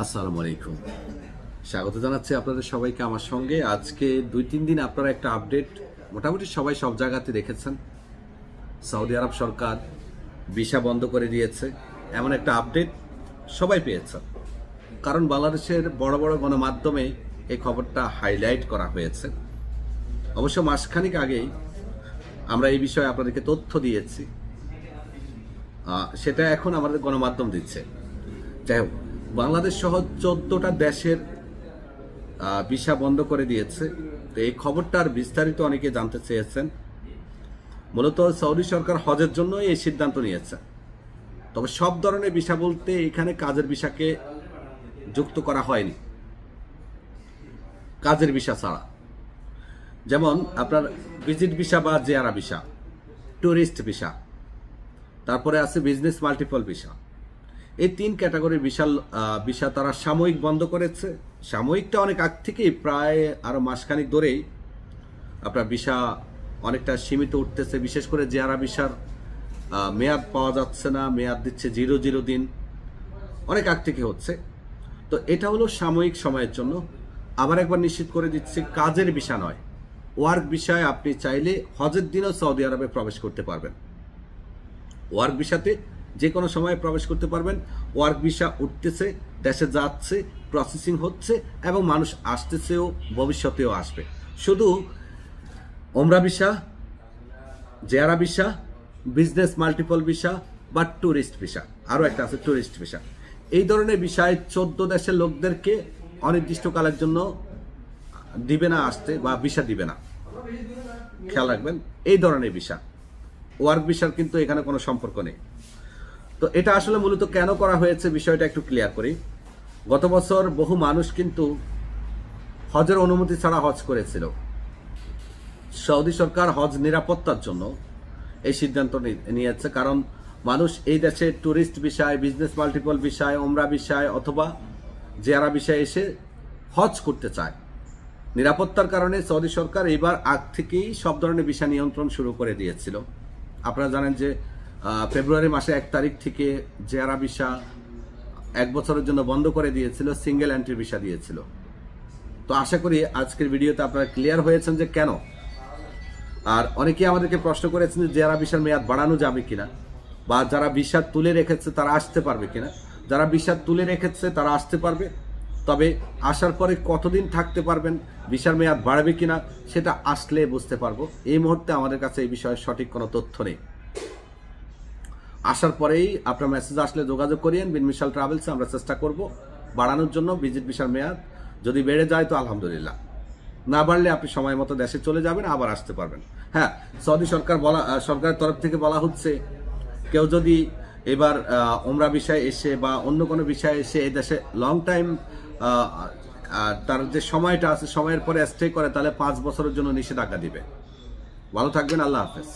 আসসালামু আলাইকুম। স্বাগত জানাচ্ছি আপনাদের সবাইকে আমার সঙ্গে। আজকে 2-3 দিন আপনারা একটা আপডেট মোটামুটি সবাই সব জায়গাতে দেখেছেন। সৌদি আরব সরকার ভিসা বন্ধ করে দিয়েছে, এমন একটা আপডেট সবাই পেয়েছেন। কারণ বাংলাদেশের বড় বড় গণমাধ্যমে এই খবরটা হাইলাইট করা হয়েছে। অবশ্য মাসখানিক আগেই আমরা এই বিষয়ে আপনাদেরকে তথ্য দিয়েছি, সেটা এখন আমাদের গণমাধ্যম দিচ্ছে। যাই হোক, বাংলাদেশ সহ 14টা দেশের ভিসা বন্ধ করে দিয়েছে। তো এই খবরটার বিস্তারিত অনেকে জানতে চেয়েছেন। মূলত সৌদি সরকার হজের জন্য এই সিদ্ধান্ত নিয়েছে। তবে সব ধরনের ভিসা বলতে এখানে কাজের ভিসাকে যুক্ত করা হয়নি, কাজের ভিসা ছাড়া। যেমন আপনার ভিজিট ভিসা বা জিয়ারা ভিসা, ট্যুরিস্ট ভিসা, তারপরে আছে বিজনেস মাল্টিপল ভিসা। এই 3 ক্যাটাগরির ভিসা তারা সাময়িক বন্ধ করেছে। সাময়িকটা অনেক আগ থেকেই, প্রায় আরো মাসখানিক ধরেই আপনার ভিসা অনেকটা সীমিত উঠতেছে। বিশেষ করে জিয়ারা ভিসার মেয়াদ পাওয়া যাচ্ছে না, মেয়াদ দিচ্ছে 0 দিন, অনেক আগ থেকে হচ্ছে। তো এটা হলো সাময়িক সময়ের জন্য। আবার একবার নিশ্চিত করে দিচ্ছে, কাজের ভিসা নয়, ওয়ার্ক ভিসায় আপনি চাইলে হজের দিনও সৌদি আরবে প্রবেশ করতে পারবেন। ওয়ার্ক ভিসাতে যে কোনো সময় প্রবেশ করতে পারবেন। ওয়ার্ক ভিসা উঠতেছে, দেশে যাচ্ছে, প্রসেসিং হচ্ছে এবং মানুষ আসতেছেও, ভবিষ্যতেও আসবে। শুধু ওমরা visa, Jiara visa, business multiple visa বা ট্যুরিস্ট ভিসা, আরও একটা আছে ট্যুরিস্ট ভিসা। এই ধরনের ভিসায় 14 দেশের লোকদেরকে অনির্দিষ্টকালের জন্য দিবে না আসতে, বা ভিসা দিবে না। খেয়াল রাখবেন, এই ধরনের ভিসা। ওয়ার্ক ভিসার কিন্তু এখানে কোনো সম্পর্ক নেই। তো এটা আসলে মূলত কেন করা হয়েছে বিষয়টা একটু ক্লিয়ার করি। গত বছর বহু মানুষ কিন্তু হজের অনুমতি ছাড়া হজ করেছিল। সৌদি সরকার হজ নিরাপত্তার জন্য এই সিদ্ধান্ত নিয়েছে। কারণ মানুষ এই দেশে ট্যুরিস্ট ভিসায়, বিজনেস মাল্টিপল ভিসায়, ওমরা ভিসায় অথবা জিয়ারা ভিসায় এসে হজ করতে চায়। নিরাপত্তার কারণে সৌদি সরকার এবার আগ থেকেই সব ধরনের ভিসা নিয়ন্ত্রণ শুরু করে দিয়েছিল। আপনারা জানেন যে ফেব্রুয়ারি মাসে 1 তারিখ থেকে জিয়ারা ভিসা 1 বছরের জন্য বন্ধ করে দিয়েছিল, সিঙ্গেল এন্ট্রি ভিসা দিয়েছিল। তো আশা করি আজকের ভিডিওতে আপনারা ক্লিয়ার হয়েছেন যে কেন। আর অনেকেই আমাদেরকে প্রশ্ন করেছেন যে জিয়ারা ভিসার মেয়াদ বাড়ানো যাবে কিনা, বা যারা ভিসা তুলে রেখেছে তারা আসতে পারবে কিনা। যারা ভিসা তুলে রেখেছে তারা আসতে পারবে, তবে আসার পরে কতদিন থাকতে পারবেন, ভিসার মেয়াদ বাড়বে কিনা সেটা আসলে বুঝতে পারবো। এই মুহূর্তে আমাদের কাছে এই বিষয়ে সঠিক কোনো তথ্য নেই। আসার পরেই আপনার মেসেজ আসলে যোগাযোগ করিয়েন বিন মিশাল ট্রাভেলসে। আমরা চেষ্টা করব বাড়ানোর জন্য ভিজিট ভিসার মেয়াদ। যদি বেড়ে যায় তো আলহামদুলিল্লাহ, না বাড়লে আপনি সময় মতো দেশে চলে যাবেন, আবার আসতে পারবেন। হ্যাঁ, সৌদি সরকারের তরফ থেকে বলা হচ্ছে, কেউ যদি এবার ওমরা ভিসায় এসে বা অন্য কোনো বিষয়ে এসে এই দেশে লং টাইম তার যে সময়টা আছে সময়ের পরে স্টে করে, তাহলে 5 বছরের জন্য নিষেধাজ্ঞা দিবে। ভালো থাকবেন, আল্লাহ হাফেজ।